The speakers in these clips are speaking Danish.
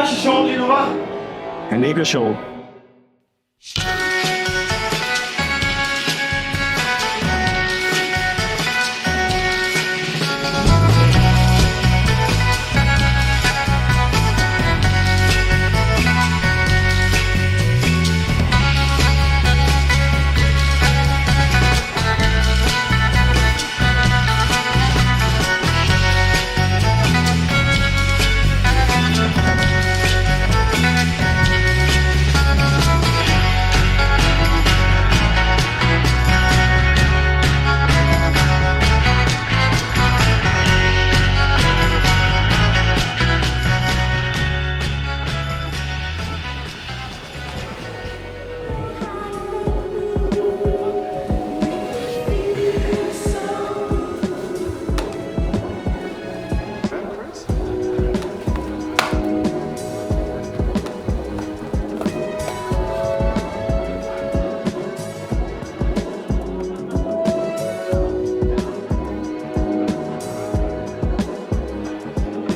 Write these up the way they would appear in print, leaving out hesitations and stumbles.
så sjovt lige nu, hva'? Han er ikke sjov.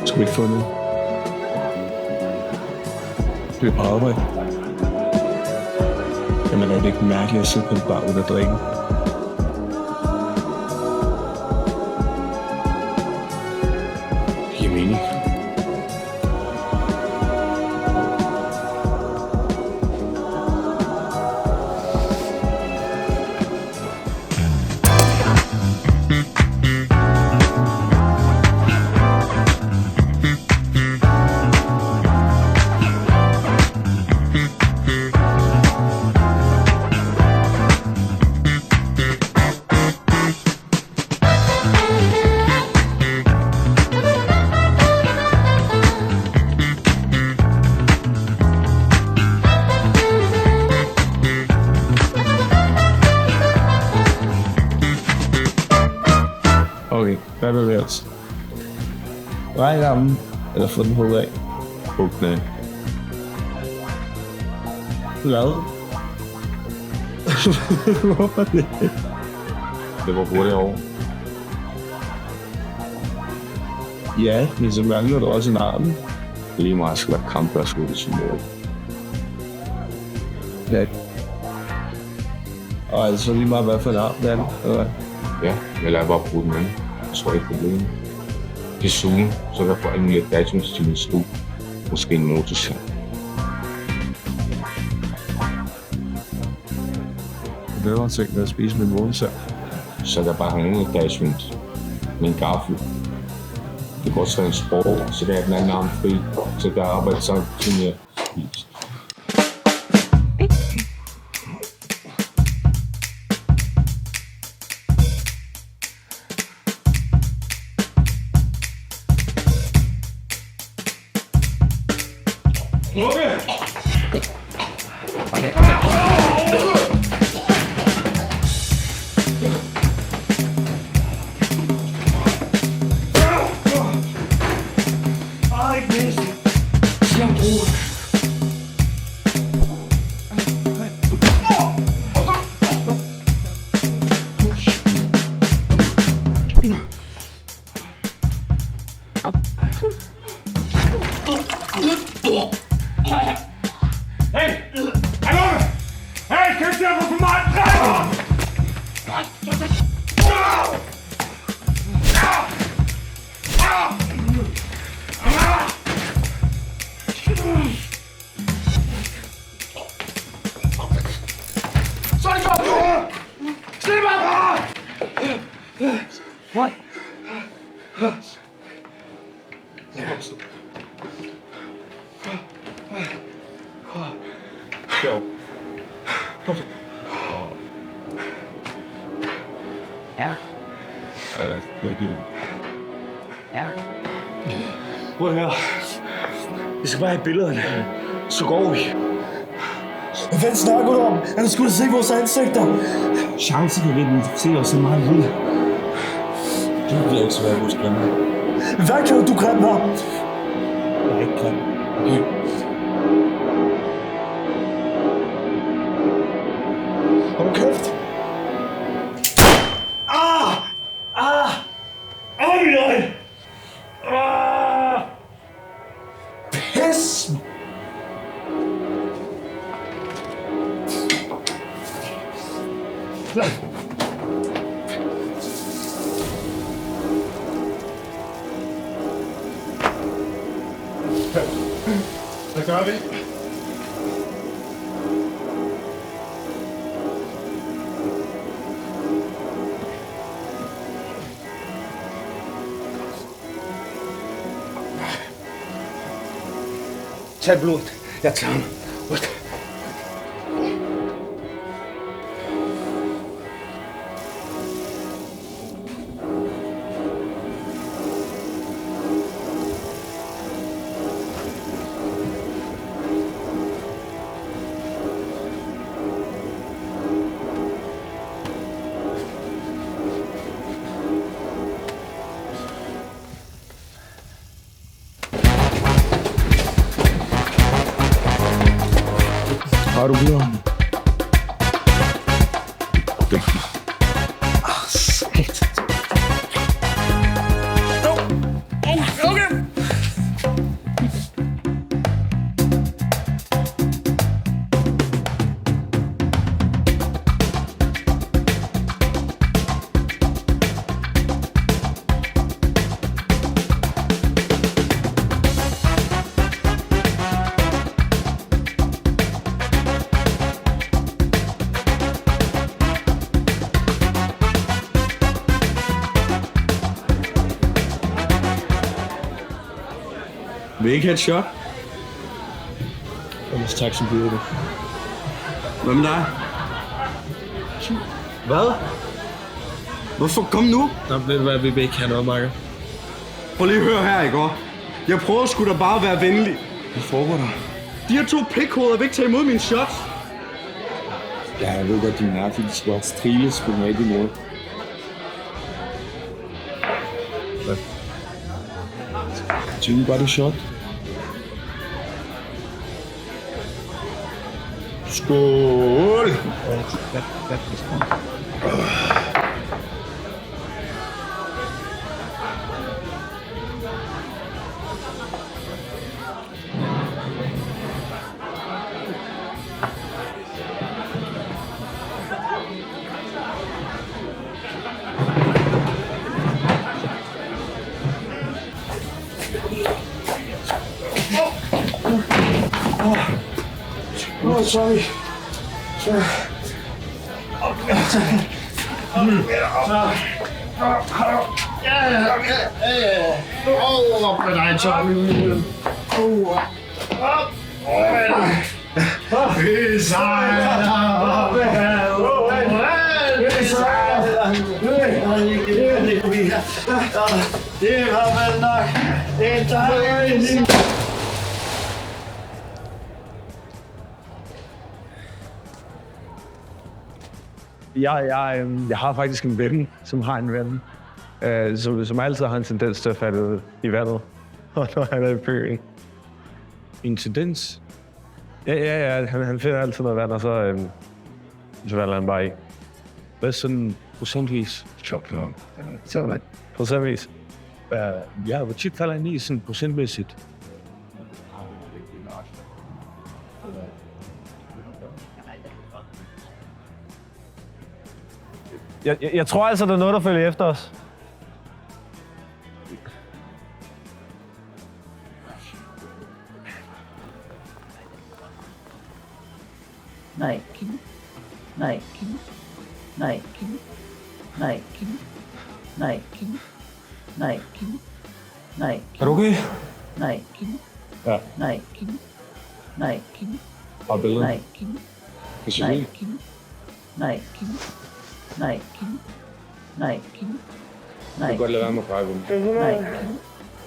Skal vi ikke få noget? Du er på arbejde. Jamen er det ikke mærkeligt at sidde på en bar uden at drikke? Jeg mener ikke. Okay, hvad vil vi ellers? Række armen, eller få den hugget af? Hug den af. Hvad? Hvorfor det? Det var hurtigt over. Ja, men så mangler du også en arm. Lige meget skal være kamp, der skulle til mål. Ja. Og altså lige meget hvad for en arm, det er, eller hvad? Ja, jeg lader bare bruge den anden. Jeg tror ikke problemet. Desuden, så der får jeg lidt dagens til min stol. Måske en motorcykel. Det var tænkt at spise med månesag. Så der bare en attachment med en gaffel. Det går også en sport, så der er den anden arm fri. Så der arbejder sammen til jeg spist. Hey! Hallo! Hey, kæft der for mig! Så er det godt! Slip mig! What? Jo. Ja. Ja. Prøv at høre. Vi skal bare have billederne. Så går vi. Hvad fanden snakker du om? Han skulle se vores ansigter. Chancen for at identificere os så meget lille. Du bliver ikke så være hos græmmer. Hvad kan du græmme ham? Jeg er ikke grim. Okay. Hold nu kæft. Min øjne! Pis gør vi. Tag blodet. Jeg tager ham. Har du blevet? Vil I ikke have et shot? Ellers tak, så bliver det. Hvad med dig? Hvad? Hvorfor? Kom nu! Nå, ved du hvad, vi vil ikke have noget, Marker. Prøv lige at høre her, ikke? Jeg prøver sgu da bare at være venlig. Hvad foregår der? De her 2 pikhoveder vil ikke tage imod mine shots. Ja, jeg ved godt, de er mærkelige. De skal bare striles på den rigtige måde. Tyve bare det shot. Skål! Sorry. Jeg har faktisk en ven, som har en ven, som altid har en tendens til at falde ud i vandet, og når han er i byen. En tendens? Ja, han finder altid noget vand, og så falder han bare i. Hvad sådan procentvis? Procentvis? Ja, hvor tit falder han i sådan procentmæssigt? Jeg tror altså, der er noget, der følger efter os. Nej. Er du okay? Nej. Ja. Nej. Har billedet? Nej. Kan se det? Nej. Jeg kan godt lade være med at røre ved mig. Nej.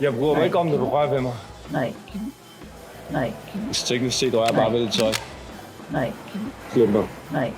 Jeg bryder mig ikke om, når du rører ved mig. Nej. Hvis teknisk set rører jeg bare ved det tøj. Nej. Glem mig. Nej.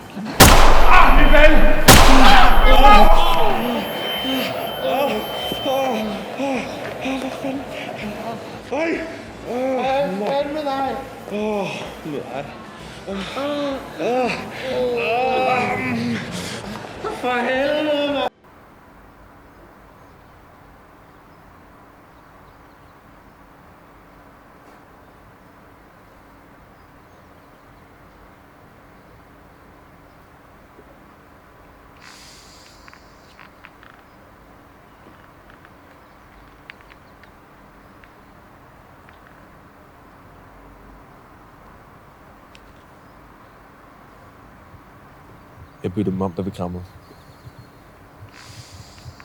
Jeg byttede dem om, da vi krammede.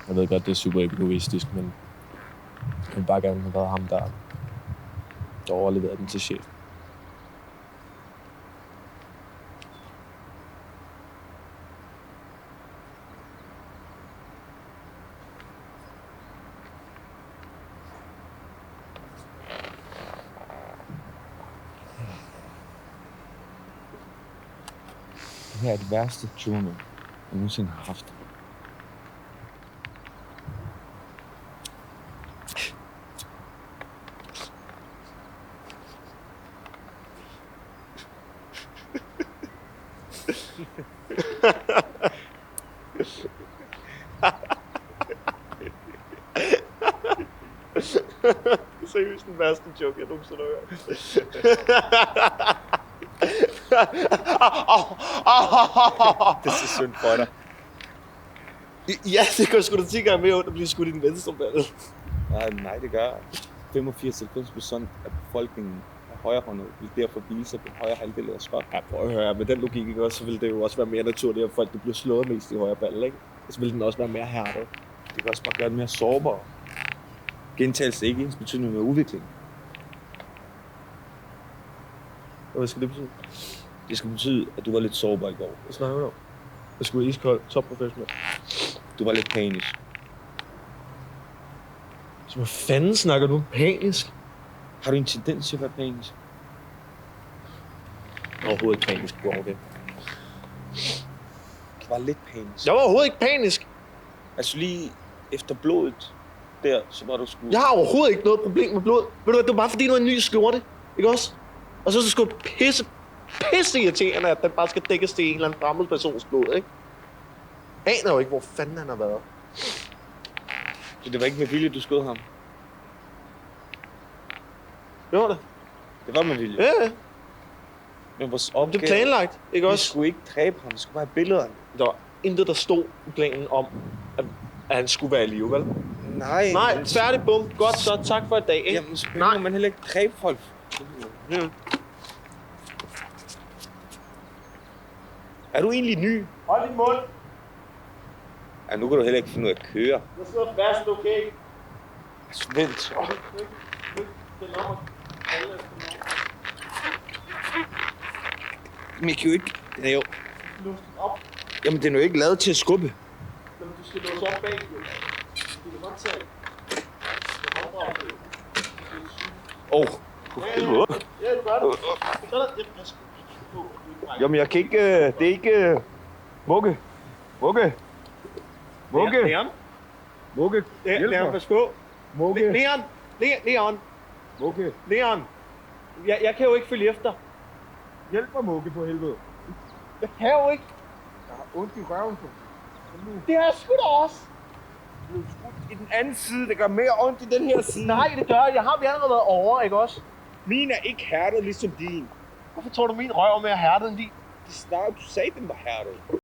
Jeg ved godt, det er super egoistisk, men jeg vil bare gerne have været ham, der overleverede den til chef. Det her er det værste turno, jeg nogensinde har haft. Seriøst den værste joke, jeg nogensinde har hørt. Det er så synd for dig. Ja, det går sgu da 10 gange mere ondt at blive skudt i den venstre balle. Nej, det gør 85-90% af befolkningen er højrehåndet, vil derfor vise sig på højre halvdel af skot. Ja, prøv at høre, med den logik, ikke også, så ville det jo også være mere naturligt, at folk bliver slået mest i højre balle, ikke? Og så ville den også være mere hærdet. Det kan også bare gøre det mere sårbar. Gentagelse er ikke ens betydning med udvikling. Hvad skal det betyde? Det skal betyde, at du var lidt sårbar i går. Hvad snakker du om? Jeg skulle iskold, top professionel. Du var lidt panisk. Så hvad fanden snakker du om panisk? Har du en tendens til at være panisk? Overhovedet ikke panisk, går okay. Du var lidt panisk. Jeg var overhovedet ikke panisk. Altså lige efter blodet der, så var du sgu... Jeg har overhovedet ikke noget problem med blod. Ved du hvad, det var bare fordi, du er en ny skjorte, ikke også? Og så er det sgu pisse irriterende, at den bare skal dækkes til en eller anden fremmed persons blod, ikke? Aner jo ikke, hvor fanden han har været. Så det var ikke med vilje, du skød ham? Det var det. Det var med vilje? Ja. Men vores Det opgave... er planlagt, ikke Vi også? skulle ikke dræbe ham, vi skulle bare have billederne. Der var intet, der stod i planen om, at han skulle være i live, vel? Nej. Nej, men- færdig, bum. Godt så, tak for i dag, ikke? Jamen, selvfølgelig må man heller ikke dræbe folk. Ja. Er du egentlig ny? Hold din mund. Ja, nu kan du heller ikke finde ud af at køre. Jeg sidder fast, okay? Altså, vent. Men jeg kan jo ikke... Den er jo... Jamen, den er jo ikke lavet til at skubbe. Men du skal låse op bag, jo. Du kan godt tage. Ja, du gør det. Det er pas på. Jamen, jeg kan ikke... Det er ikke... Vugge. Vugge. Vugge. Leon? Vugge. Leon, pas på. Vugge. Leon. Vugge. Leon. Jeg kan jo ikke følge efter. Hjælp mig, Vugge, for helvede. Jeg kan jo ikke. Jeg har ondt i røven på. Det er sgu da også. I den anden side, det gør mere ondt i den her side. Nej, det gør jeg. Jeg har vi allerede været over, ikke også? Min er ikke hærdet ligesom din. Hvorfor tror du, min røv er mere hærdet end din? Du sagde, den var hærdet.